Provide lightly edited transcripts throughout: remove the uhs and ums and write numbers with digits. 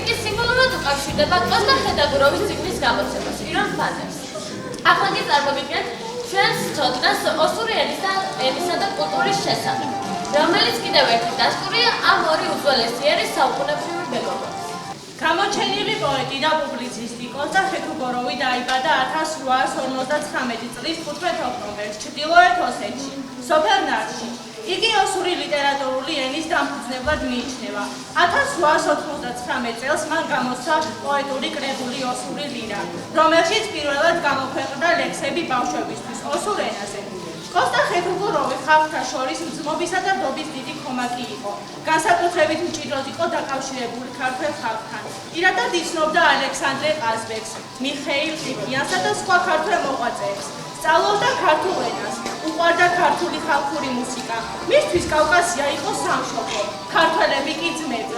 კი სიმბოლურად უკავშირდება კოსტა ხედაგუროვის ციკლის გამოცემას, პირველ ფაზას. ახლა კი წარმოგიდგენთ ჩვენს ცოდნას ოსური ენისა და კულტურის შესახებ, რომელიც კიდევ ერთი დასტურია ამ ორი უძველესი ერის საუკუნეებრივი მეგობრობის. გამოჩენილი პოეტი და პუბლიცისტი კოსტა ხეთუგოროვი დაიბადა 1859 წლის 15 ოქტომბერს ჩრდილოეთ ოსეთში, სოფელ ნარში. იგი ოსური ლიტერატურული ენის დამფუძნებლად მიიჩნევა. 1899 წელს მან გამოსცა პოეტური კრებული ოსური ლირა, რომელშიც პირველად გამოქვეყნდა ლექსები ბავშვებისთვის ოსურ ენაზე. კოსტა ხეთუგოროვი ხალხთა შორის მძმობისა და დობის დიდი ქომაკი იყო. განსაკუთრებით მჭიდროდ იყო დაკავშირებული ქართველ ხალხთან. პირადად იცნობდა ალექსანდრე ყაზბეგს, მიხეილ ყიფიანსა და სხვა ქართველ მოღვაწეებს. სწავლობდა ქართულ ენას, უყვარდა ქართული ხალხური მუსიკა. მისთვის კავკასია იყო სამშობლო, ქართველები კი ძმები.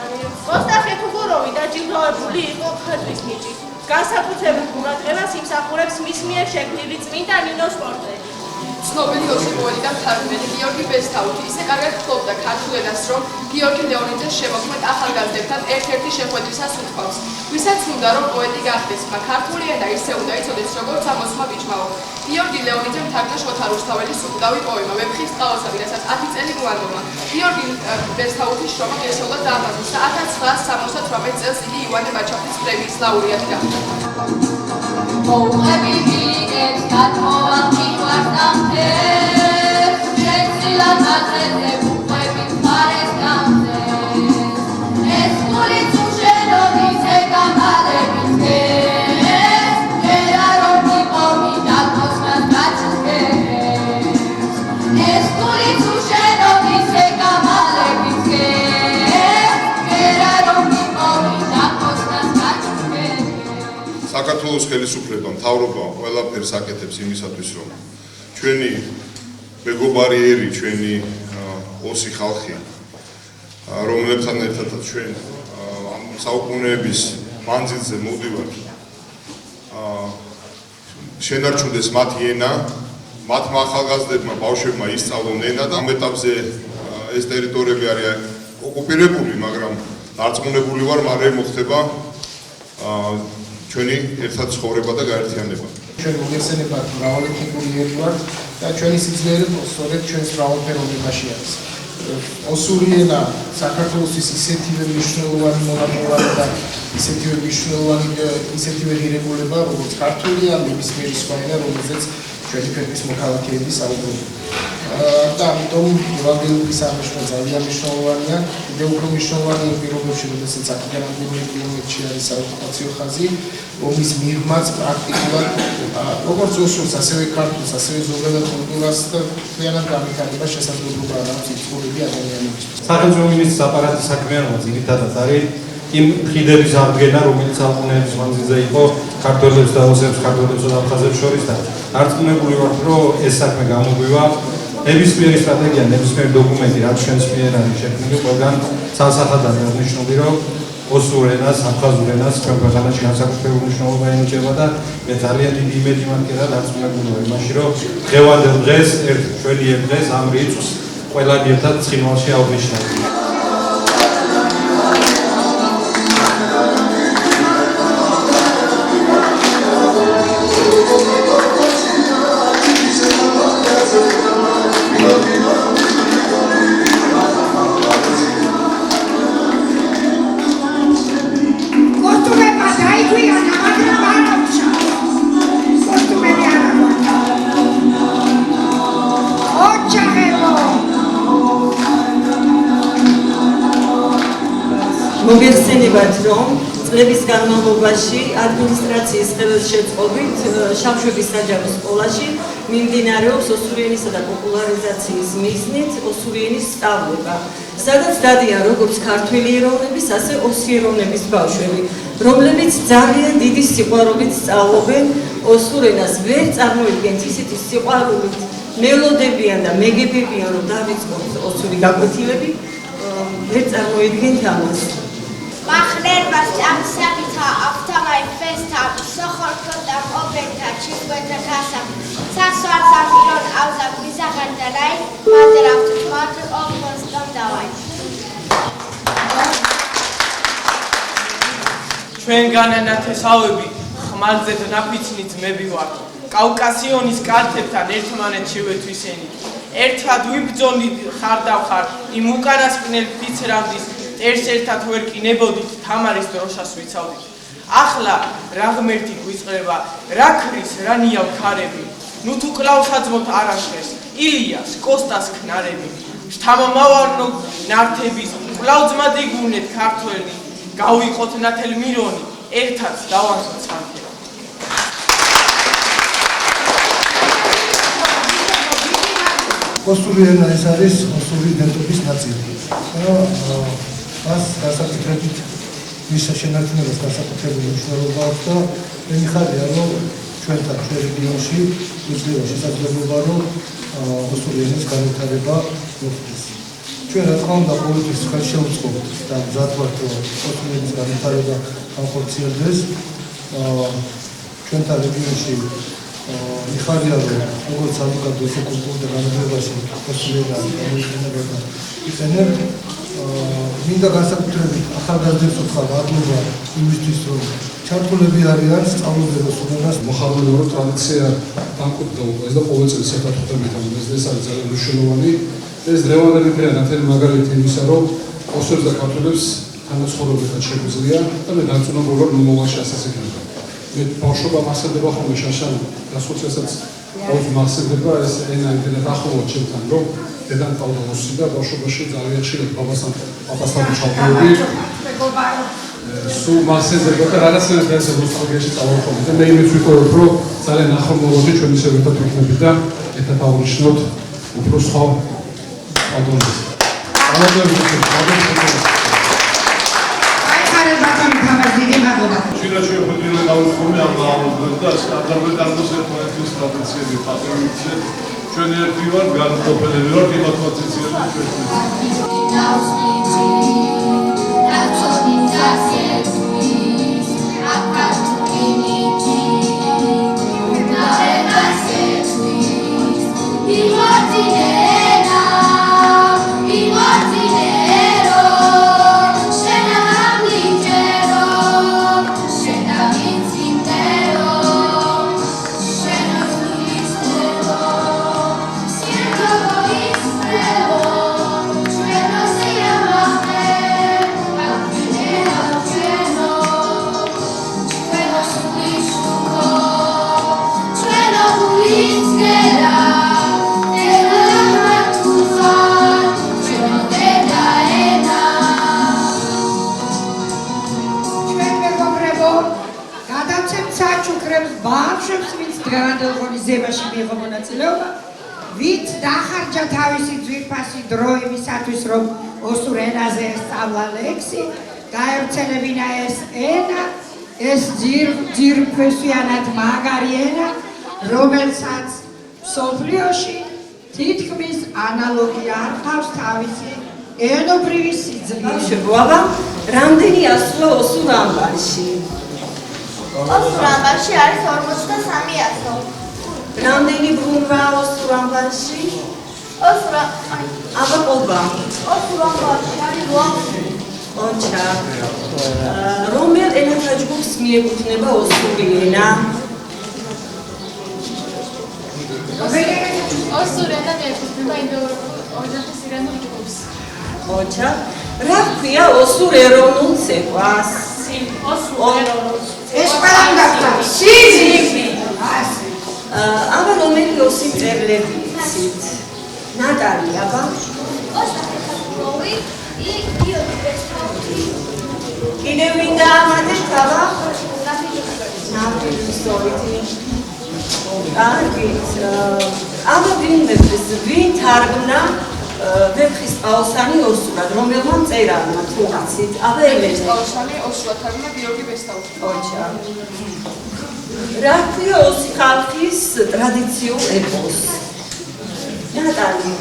კოსტა ხეთუგოროვი დაჯილდოვებული იყო მხედრის ნიჭით. განსაკუთრებულ ყურადღებას იმსახურებს მის მიერ შექმნილი წმინდა ნინოს პორტრეტი. ცნობილი ოსური პოეტი და მთარგმნელი გიორგი ბესთავუთი ისე კარგად ფლობდა ქართულ ენას, რომ გიორგი ლეონიძეს შემოქმედ ახალგაზრდებთან ერთ-ერთი შეხვედრისას უთქვამს, ვისაც უნდა რომ პოეტი გახდეს, მაგრამ ქართული ენა ისე უნდა იცოდეს, როგორც ამოსმა ბიჭმაო. გიორგი ლეონიძემ თარგმნა შოთა რუსთაველის უკრავი პოემა „ვეფხის წყალოსანი“, რასაც 10 წელი მოანდომა. გიორგი ბესთავუთის შრომა გესროლად დაამახსოვრა 1978 წელს იგი ივანე მაჩაბლის პრემიის ლაურეატი გახდა. საქართველოს ხელისუფლება, მთავრობა ყველაფერს აკეთებს იმისათვის, რომ ჩვენი მეგობარი ერი, ჩვენი ოსი ხალხი, რომლებთან ერთადაც ჩვენ ამ საუკუნეების მანძილზე მოვდივართ, შენარჩუნდეს მათი ენა, მათმა ახალგაზრდებმა ბავშვებმა ისწავლონ ენა და ამ ეტაპზე ეს ტერიტორიები არის ოკუპირებული, მაგრამ დარწმუნებული ვარ, მალე მოხდება ჩვენი ერთად ცხოვრება და გაერთიანება. ჩვენ მოგეხსენებათ მრავალი ეთნიკური ერი ვართ და ჩვენი სიძლიერე სწორედ ჩვენს მრავალფეროვნებაში არის. ოსური ენა საქართველოსთვის ისეთივე მნიშვნელოვანი მონაპოვარი და ისეთივე მნიშვნელოვანი ისეთივე ღირებულება, როგორც ქართულია, ნებისმიერი სხვა ენა, რომელზეც ჩვენი ქვეყნის მოქალაქეები საუბრობენ. და ამიტომ ევროპის სამეშო ძალიან მნიშვნელოვანია. კიდევ უფრო მნიშვნელოვანია პირობებში, როდესაც აქედან რამდენიმე კილომეტრში არის საოკუპაციო ხაზი, ომის მიღმაც პრაქტიკულად როგორც ოსურს, ასევე ქართულს, ასევე ზოგადად კულტურას და მთლიანად განვითარება შესაძლებლობა აქვს იწურები ადამიანებისთვის. სახელმწიფო მინისტრის აპარატის საქმიანობა ძირითადად არის იმ ხიდების აღდგენა, რომელიც საუკუნეების მანძილზე იყო ქართველებს და ოსებს, ქართველებს და აფხაზებს შორის და დარწმუნებული ვართ, რომ ეს საქმე გამოგვივა. ნებისმიერი სტრატეგია, ნებისმიერი დოკუმენტი, რაც ჩვენს მიერ არის შექმნილი, ყველგან ცალსახადად აღნიშნული, რომ ოსურ ენას, აფხაზურ ენას ჩვენ ქვეყანაში განსაკუთრებული მნიშვნელობა ენიჭება და მე ძალიან დიდი იმედი მაქვს და დარწმუნებული ვარ იმაში, რომ დღევანდელ დღეს, ერთ ჩვენი დღეს ამ რიცხვს ყველანი ერთად ცხინვალში აღვნიშნავთ. მოგეხსენებათ, რომ წლების განმავლობაში ადმინისტრაციის ხელშეწყობით შავშების საჯარო სკოლაში მიმდინარეობს ოსური ენისა და პოპულარიზაციის მიზნით ოსური ენის სწავლება, სადაც დადიან როგორც ქართველი ეროვნების, ასე ოსი ეროვნების ბავშვები, რომლებიც ძალიან დიდი სიყვარულით სწავლობენ ოსურ ენას. ვერ წარმოიდგენთ ისეთი სიყვარულით მელოდებიან და მეგებებიან, რომ დავიწყოთ ოსური გაკვეთილები, ვერ წარმოიდგენთ ამას. Machnervas amsabita aftamai festa sokhorkota obenta chigweta kasa saswarza milon avza bizagandanai maderavt matre ogmons damdavai ჩვენგანა ნათესავები ხმალზე დნაფიცნი ძმები ვართ. კავკასიონის კალთებთან ერთმანეთს შევეთვისენით. ერთად ვიბრძოლით ხარდავხარ იმ უკანასკნელ ფიცრამდის წერს ერთად ვერ კინებოდით თამარის დროშას ვიცავდით. ახლა რა ღმერთი გვიწყება, რა ქრის, რა ნიავ ქარები. ნუ თუ კლავს აძმოთ არაშხეს, ილიას, კოსტას ქნარები. შთამომავარნო ნართების, კლავ ძმადი გუნეთ ქართველი, გავიყოთ ნათელ მირონი, ერთად დავანთოთ სამქე. ოსური ენა ეს არის ოსური იდენტობის ნაწილი. მას განსაკუთრებით მის შენარჩუნებას განსაკუთრებული მნიშვნელობა აქვს და მე მიხარია, რომ ჩვენთან ჩვენ რეგიონში იძლევა შესაძლებლობა, რომ ოსური ენის განვითარება მოხდეს. ჩვენ რა თქმა უნდა ყოველთვის ხელშეუწყობთ და მზად ვართ, რომ ოსური ენის განვითარება განხორციელდეს. ჩვენთან რეგიონში მიხარია, რომ როგორც საზოგადო ისე კულტურულ და განათლებაში ოსური ენა გამოიყენება იყენებთ. მინდა განსაკუთრებით ახალგაზრდებს ვთქვა მადლობა იმისთვის, რომ ჩართულები არიან სწავლობენ ოსურ ენას. მოხალხეობა ტრადიცია დამკვიდრდა უკვე და ყოველ წელს ერთად ხვდებით ამ ეს არის ძალიან მნიშვნელოვანი. ეს დღევანდელი დღეა ნათელი მაგალითი იმისა, რომ ოსურს და ქართველებს თანაცხოვრებთან შეგვიძლია და მე დარწმუნებული ვარ, რომ მომავალში ასეც იქნება. მე ბავშვობა მასწავლება ხოლმე შაშან გასულსაც ყოველ მასწავლება ეს ენა იმდენად ახლოა ჩემთან, რომ დედამ ყავდა ოსი და ბავშვობაში ძალიან ხშირად პაპასთან ჩავდივდი. სულ მასწავლება და რაღაცნაირად ეს ნოსტალგიაში წავარდები და მე იმით ვიყურებ, რომ ძალიან ახლომოვდი ჩვენ ისე ერთად ვიქნებით და ერთად ავნიშნოთ უფრო სხვა ადონეს. Შეიძლება შეხვედრილი გავუხმო ამ ამბებს და აზერბაიჯანის ერთმანეთის ტრადიციები პატრიოტიზმი ჩვენ ერთი ვარ განყოფილები ვარ დემოკრატიციები ზებაში მიიღო მონაწილეობა, ვით დახარჯა თავისი ძვირფასი დრო იმისათვის, რომ ოსურ ენაზე ესწავლა ლექსი, გაევრცელებინა ეს ენა, ეს ძირფესვიანად მაგარი ენა, რომელსაც მსოფლიოში თითქმის ანალოგი არ ჰყავს თავისი ენობრივი სიძლიერე. შეგუება, რამდენი ასვლა ოსურ ამბარში? ოსურ ამბარში არის 43 ასო. რამდენი ბრუნვა ოსურ ამბარში? აბა ყობა. ოსურ ამბარში არის 8. ოჩა. რომელ ენათა ჯგუფს მიეკუთვნება ოსური ენა? ოსური ენა მიეკუთვნება ინდოევროპულ ოჯახის ირანულ ჯგუფს. ოჩა. რა ქვია ოსურ ეროვნულ ცეკვას? ოსურ ეროვნულ ეს ყველამ გახდა. სიზიფი. აბა რომელი ოსი მწერლები იცით? ნატალი, აბა? ოსტატეხატუროვი и გიორგი ბესთავი. კიდევ ვინდა ამადეს აბა? ნაფიჯოსოვი. კარგით. აბა ვინ თარგმნა ვეფხის ყაოსანი ოსურად, რომელმა მწერალმა თუ იცით? აბა ელენე. ყაოსანი ოსურად თარგმნა გიორგი ბესთავი. ოჩა. რა ქვია ოსი ხალხის ტრადიციულ ეპოსს? ნატალი.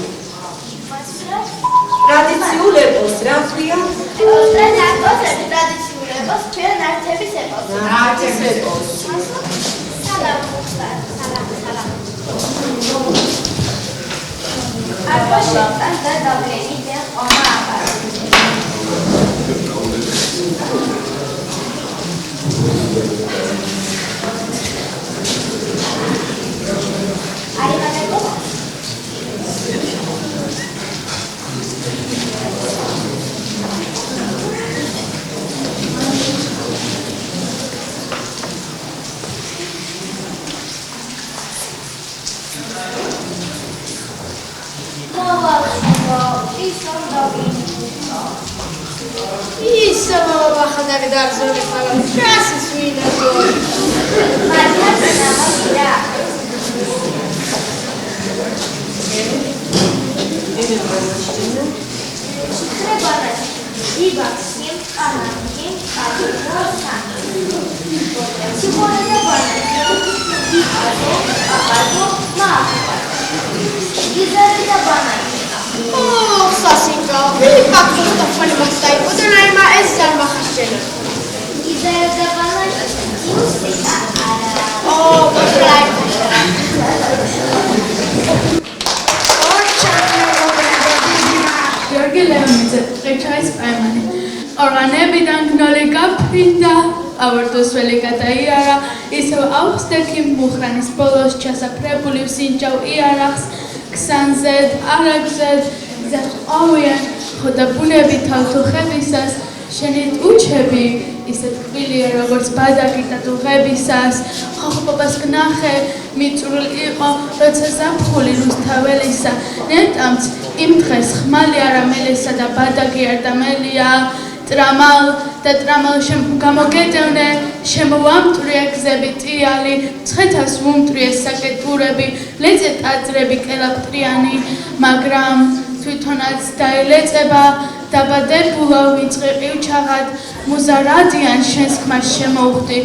ტრადიციულ ეპოსს რა ქვია? ტრადიციულ ეპოსს ჩვენ ნართების ეპოსს. ნართების ეპოსს. სალამ. არბაშა და დაველი და ომა აბა. Isso, ახალგაზრდა დარწმუნებული ხარ. რასის ვინაძო? Იბაქსიმ, კანანიმ, კადროსან. Სუპორდა ბანაკი, იკადო, აკადო, მააკა. იზარდა ბანაკი. Sasinka, bakma stafani mastai. O da naima ezzer mahşena. იზარდა ბანაკი, მუსიკა არა. Boşlay. Georgi Leonidze, Reçais Paymani. Organebიდან გნოლი გაფრინდა, ავერტოსველი გადაიარა, ისევ აუხსდექი მუხრანის ბოლოს ჩასაფრებული სინჯავ იარახს, ქსანზედ, არაგზედ, ზეყავიან, ხოდა ბუნები თავთუხებისას, შენით უჩები, ისეთ კბილია როგორც ბადაკი დათუხებისას, ხოხბობას გნახე, მიწვრილ იყო, როცა ზაფხული რუსთაველისა, ნეტამც იმ დღეს ხმალი არა მელესა და ბადაკი არ დამელია, ტრამალ და ტრამალ გამოგედევნე, შემოვამტვრია გზები ტიალი, მცხეთას ვუმტვრიე საკეტურები, ლეწე ტაძრები კელაპტრიანი, მაგრამ თვითონაც დაელეწება, დაბადებულა ვიწყე ყივჩაღად, მუზარადიან შენს ქმარს შემოვხდი,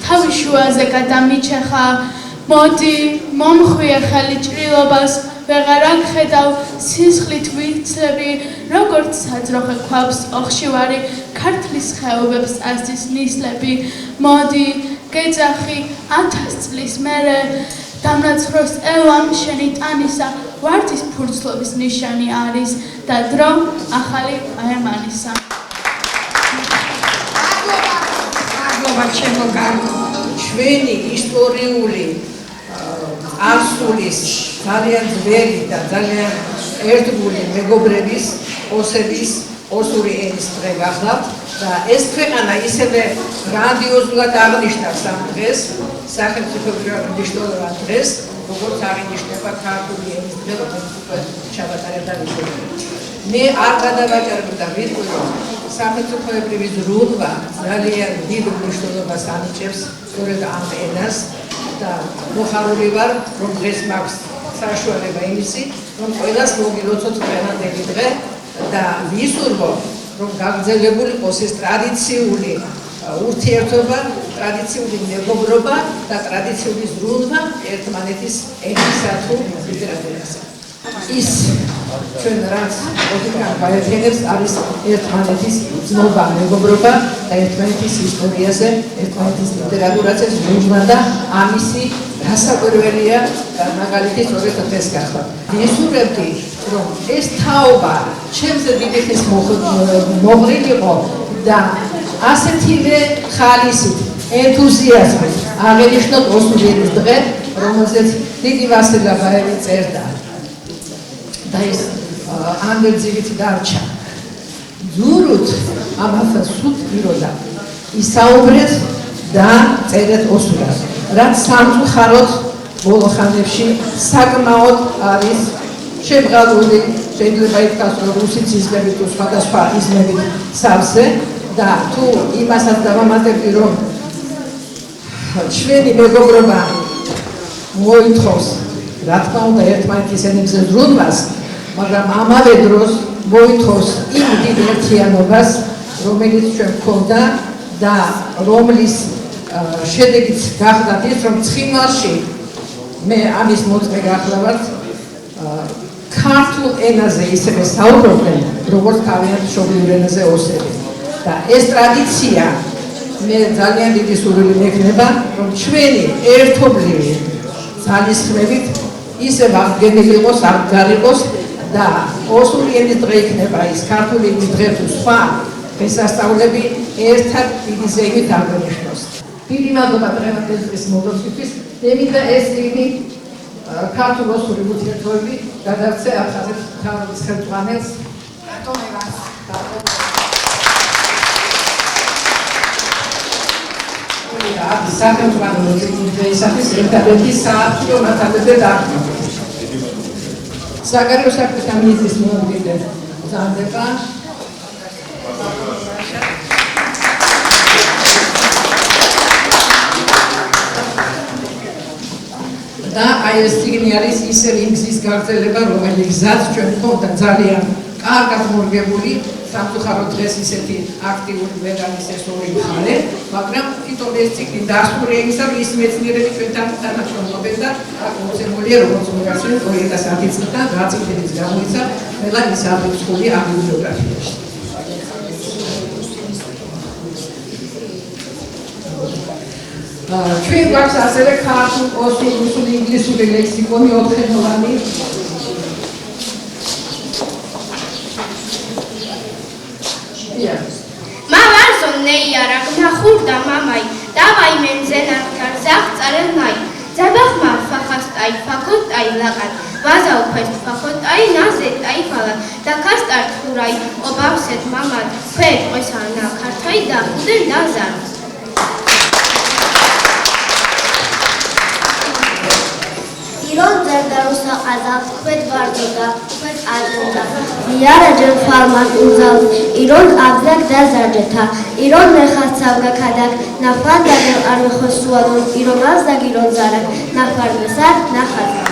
თავის შუაზე გადამიჩეხა, მოდი, მომხვიე ხელი ჭრილობას, ვეღარ აგხედავ სისხლით ვიცები, როგორც საძროხე ქვავს ოხშივარი, ქართლის ხეობებს ასდის ნისლები, მოდი, გეძახი 1000 წლის მერე, დამრაცხროს ელამ შენი ტანისა, ვარდის ფურცლობის ნიშანი არის და დრო ახალი აემანისა. მადლობა ჩემო კარგო. ჩვენი ისტორიული არსულის ძალიან ძველი და ძალიან ერთგული მეგობრების ოსების ოსური ენის დღე გახლავთ და ეს ქვეყანა ისევე გრანდიოზულად აღნიშნავს ამ დღეს, სახელმწიფოებრივ მნიშვნელოვან დღეს, როგორც აღინიშნება ქართული ენის დღე, რომელიც უკვე ჩაბატარებდა ისტორია. მე არ გადავაჭერებ და ვიტყვი, რომ სახელმწიფოებრივი ზრუნვა ძალიან დიდ მნიშვნელობას ანიჭებს სწორედ ამ ენას და მოხარული ვარ, რომ დღეს მაქვს საშუალება იმისი, რომ ყველას მოგილოცოთ დღევანდელი დღე და ვისურვო, რომ გაგრძელებული იყოს ეს ტრადიციული ურთიერთობა, ტრადიციული მეგობრობა და ტრადიციული ზრუნვა ერთმანეთის ენისა თუ ლიტერატურაზე. ის ჩვენ რაც ოდითგან გაეძინებს არის ერთმანეთის ძნობა, მეგობრობა და ერთმანეთის ისტორიაზე, ერთმანეთის ლიტერატურაზე ზრუნვა და ამისი გასაკვირველია და მაგალითი სწორედ დღეს გახდა. ვისურვებდი, რომ ეს თაობა ჩემზე დიდი ხნის მოღრილიყო და ასეთივე ხალისით, ენთუზიაზმით აღენიშნოთ ოსური ენის დღე, რომელზეც დიდი ვასილ გაბაევი წერდა. და ეს ანდერძივით დარჩა. ძურუთ ამათა სულ პიროდა ისაუბრეთ და წერეთ ოსურად. რაც სამწუხაროდ ბოლო ხანებში საკმაოდ არის შემღალული, შეიძლება ითქვას, რომ რუსიც იზმებით თუ სხვადასხვა იზმებით სავსე და თუ იმასაც დავამატებდი, რომ ჩვენი მეგობრობა მოითხოვს, რა თქმა უნდა, ერთმანეთის ენებზე ზრუნვას, მაგრამ ამავე დროს მოითხოვს იმ დიდ ერთიანობას, რომელიც ჩვენ გვქონდა და რომლის შედეგიც გახდა ის, რომ ცხინვალში მე ამის მოწმე გახლავართ, ქართულ ენაზე ისევე საუბრობდნენ, როგორც თავიანთ მშობლიურ ენაზე ოსები. და ეს ტრადიცია მე ძალიან დიდი სურვილი მექნება, რომ ჩვენი ერთობლივი ძალისხმევით ისევ აღდგენილი იყოს, აღგარიყოს და ოსური ენის დღე იქნება ის ქართული ენის დღე თუ სხვა დღესასწაულები ერთად დიდი ზეიმით აღნიშნოს. დიდი მადლობა დღევანდელი დღის მოგონებისთვის. მე მინდა ეს იგი ქართულ ოსური ურთიერთობები გადავცე აფხაზეთის მთავრობის ხელმძღვანელს რატომევას. სახელმწიფო დღეისათვის ერთადერთი საარქივო მათგანზე დაგმო. საგარეო საქმეთა მინისტრის მოადგილე ბრძანდება ეს წიგნი არის ისევ იმ გზის გაგრძელება, რომელიც გზაც ჩვენ ხონდა ძალიან კარგად მორგებული, სამწუხაროდ დღეს ისეთი აქტიური ვერ არის ეს ორი მხარე, მაგრამ თვითონ ეს წიგნი დასტურია იმისა, რომ ის მეცნიერები ჩვენთან თანამშრომლობენ და მოცემულია როგორც მოგახსენებთ 2010 წლიდან რა წიგნიც გამოიცა, ყველა ის აღნიშნული ბიბლიოგრაფიაში. ჩვენ გვაქვს ასევე ქართულ, ოსურ, რუსულ, ინგლისური ლექსიკონი 4-ხმოვანი. მამარზონ ნეიარა გნახურდა მამაი, დავაი მენზენარქარ ზახ წარელნაი, ძაბახმა ფახასტაი, ფაქოტაი ლაყან, ვაზა უფეს ფახოტაი, ნაზეტაი ფალან, და ქასტარ თურაი, ობავსეთ მამად, ქვეთ ყესანა ქართაი და ხუდენ დაზარ. ირონ ზერდარუსა ყაზავ ქვეთ ვარძოდა ქვეთ აჯდა იარაჯენ ფარმან უზავ ირონ აბზაკ დაზარჯეთა ირონ მეხაცავგა ქადაკ ნაფანდაგელ არ მეხოსუადონ ირონ აბზაკ ირონ ზარაკ ნაფარმესარ ნახატ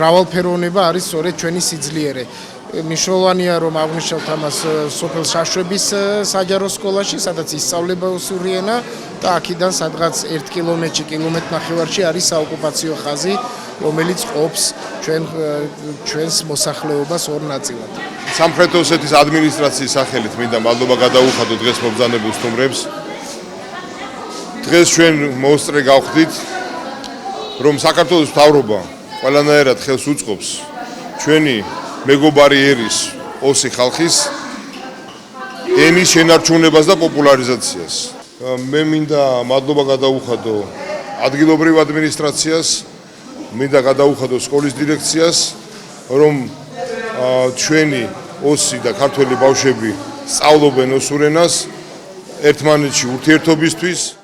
მრავალფეროვნება არის სწორედ ჩვენი სიძლიერე. მნიშვნელოვანია რომ აღნიშნავთ ამას სოფელ შაშვების საჯარო სკოლაში, სადაც ისწავლება ოსური ენა და აქედან სადღაც 1 კილომეტრში, კილომეტრ-ნახევარში არის საოკუპაციო ხაზი, რომელიც ყოფს ჩვენს მოსახლეობას ორ ნაწილად. სამხრეთ ოსეთის ადმინისტრაციის სახელით მინდა მადლობა გადაუხადო დღეს მობრძანებულ სტუმრებს. დღეს ჩვენ მოსწრე გავხდით, რომ საქართველოს მთავრობა ყველანაირად ხელს უწყობს ჩვენი მეგობარი ერის ოსი ხალხის ენის შენარჩუნებას და პოპულარიზაციას. მე მინდა მადლობა გადაუხადო ადგილობრივ ადმინისტრაციას, მინდა გადაუხადო სკოლის დირექციას, რომ ჩვენი ოსი და ქართველი ბავშვები სწავლობენ ოსურ ენას ერთმანეთში ურთიერთობისთვის.